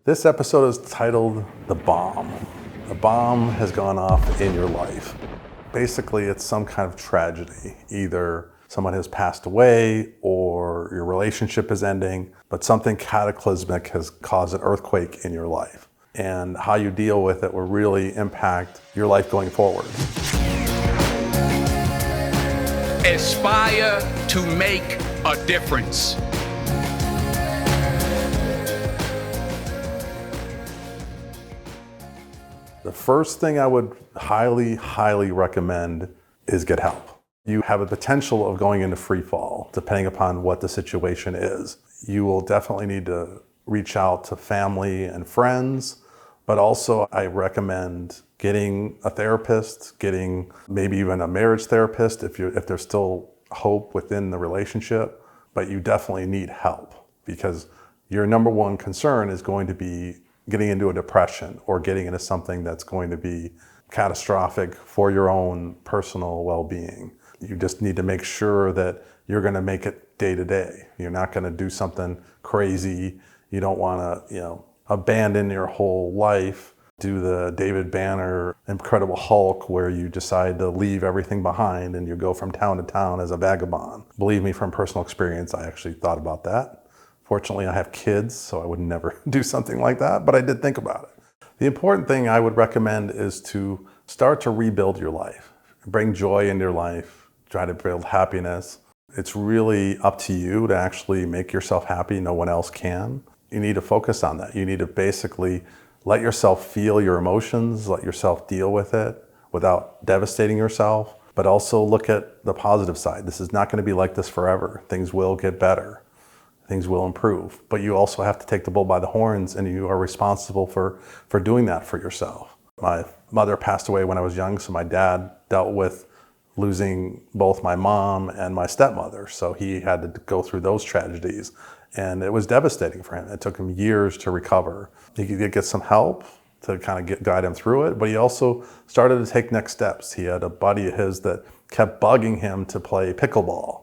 This episode is titled The Bomb. A bomb has gone off in your life. Basically, it's some kind of tragedy. Either someone has passed away or your relationship is ending, but something cataclysmic has caused an earthquake in your life. And how you deal with it will really impact your life going forward. Aspire to make a difference. The first thing I would highly recommend is get help. You have a potential of going into free fall, depending upon what the situation is. You will definitely need to reach out to family and friends, but also I recommend getting a therapist, getting maybe even a marriage therapist if there's still hope within the relationship, but you definitely need help because your number one concern is going to be getting into a depression or getting into something that's going to be catastrophic for your own personal well-being. You just need to make sure that you're going to make it day to day. You're not going to do something crazy. You don't want to, abandon your whole life, do the David Banner Incredible Hulk where you decide to leave everything behind and you go from town to town as a vagabond. Believe me, from personal experience, I actually thought about that. Fortunately, I have kids, so I would never do something like that, but I did think about it. The important thing I would recommend is to start to rebuild your life. Bring joy into your life, try to build happiness. It's really up to you to actually make yourself happy. No one else can. You need to focus on that. You need to basically let yourself feel your emotions, let yourself deal with it without devastating yourself, but also look at the positive side. This is not going to be like this forever. Things will get better. Things will improve, but you also have to take the bull by the horns and you are responsible for doing that for yourself. My mother passed away when I was young, so my dad dealt with losing both my mom and my stepmother, so he had to go through those tragedies, and it was devastating for him. It took him years to recover. He did get some help to kind of guide him through it, but he also started to take next steps. He had a buddy of his that kept bugging him to play pickleball.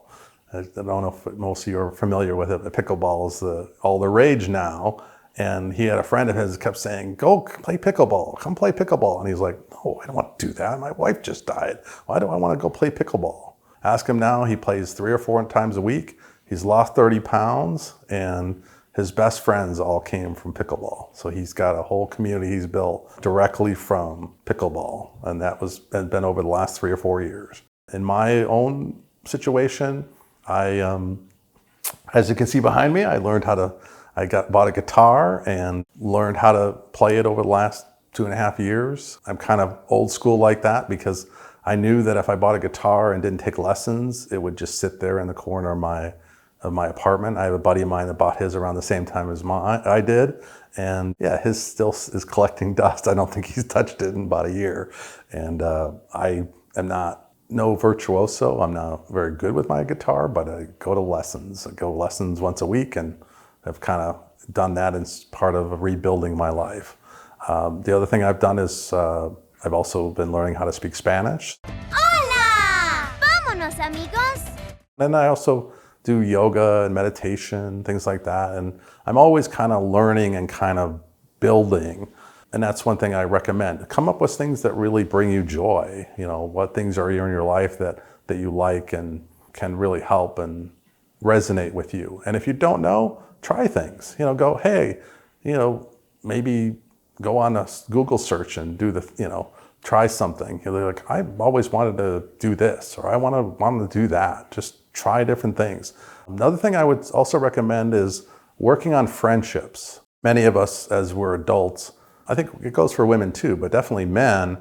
I don't know if most of you are familiar with it, but pickleball is all the rage now. And he had a friend of his that kept saying, go play pickleball, come play pickleball. And he's like, no, I don't want to do that. My wife just died. Why do I want to go play pickleball? Ask him now, he plays 3 or 4 times a week. He's lost 30 pounds and his best friends all came from pickleball. So he's got a whole community he's built directly from pickleball. And that has been over the last 3 or 4 years. In my own situation, as you can see behind me, I bought a guitar and learned how to play it over the last 2.5 years. I'm kind of old school like that because I knew that if I bought a guitar and didn't take lessons, it would just sit there in the corner of my apartment. I have a buddy of mine that bought his around the same time as I did. And yeah, his still is collecting dust. I don't think he's touched it in about a year. And I am not no virtuoso. I'm not very good with my guitar, but I go to lessons. I go lessons once a week and I've kind of done that as part of rebuilding my life. The other thing I've done is I've also been learning how to speak Spanish. Hola! Vámonos, amigos! And I also do yoga and meditation, things like that. And I'm always kind of learning and kind of building. And that's one thing I recommend. Come up with things that really bring you joy. What things are in your life that you like and can really help and resonate with you. And if you don't know, try things. Go, hey, maybe go on a Google search and do try something. You're like, I've always wanted to do this, or I want to do that. Just try different things. Another thing I would also recommend is working on friendships. Many of us, as we're adults, I think it goes for women too, but definitely men,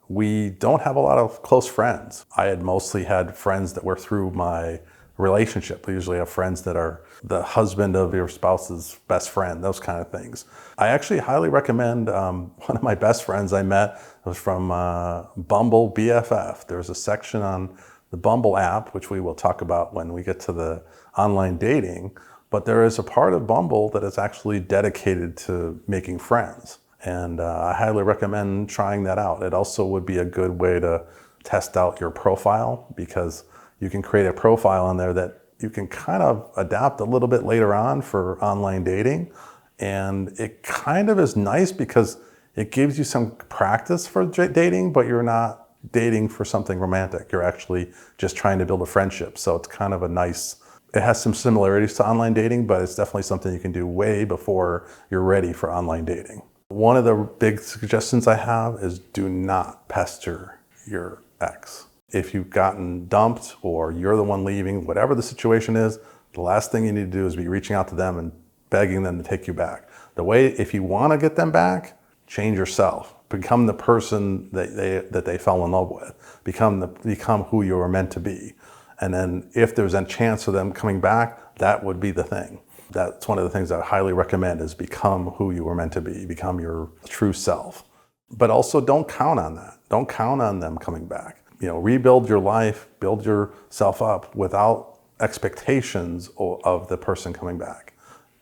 we don't have a lot of close friends. I had mostly had friends that were through my relationship. We usually have friends that are the husband of your spouse's best friend, those kind of things. I actually highly recommend, one of my best friends I met was from Bumble BFF. There's a section on the Bumble app, which we will talk about when we get to the online dating, but there is a part of Bumble that is actually dedicated to making friends. And I highly recommend trying that out. It also would be a good way to test out your profile because you can create a profile on there that you can kind of adapt a little bit later on for online dating. And it kind of is nice because it gives you some practice for dating, but you're not dating for something romantic. You're actually just trying to build a friendship. So it's kind of a nice, it has some similarities to online dating, but it's definitely something you can do way before you're ready for online dating. One of the big suggestions I have is do not pester your ex. If you've gotten dumped or you're the one leaving, whatever the situation is, the last thing you need to do is be reaching out to them and begging them to take you back. The way, if you want to get them back, change yourself. Become the person that they fell in love with. Become who you were meant to be. And then if there's a chance of them coming back, that would be the thing. That's one of the things I highly recommend is become who you were meant to be. Become your true self. But also don't count on that. Don't count on them coming back. Rebuild your life, build yourself up without expectations of the person coming back,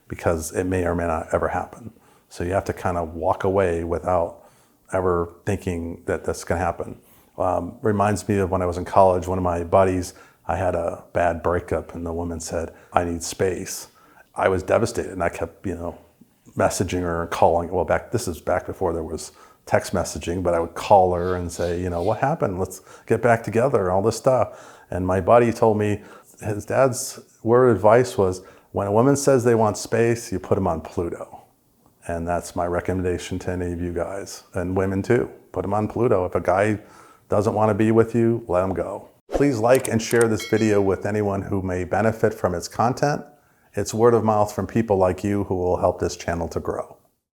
because it may or may not ever happen. So you have to kind of walk away without ever thinking that that's going to happen. Reminds me of when I was in college, one of my buddies, I had a bad breakup and the woman said, "I need space." I was devastated and I kept, messaging her and calling. Well, this is back before there was text messaging, but I would call her and say, "What happened? Let's get back together," all this stuff. And my buddy told me his dad's word of advice was, when a woman says they want space, you put them on Pluto. And that's my recommendation to any of you guys, and women too. Put them on Pluto. If a guy doesn't want to be with you, let him go. Please like and share this video with anyone who may benefit from its content. It's word of mouth from people like you who will help this channel to grow.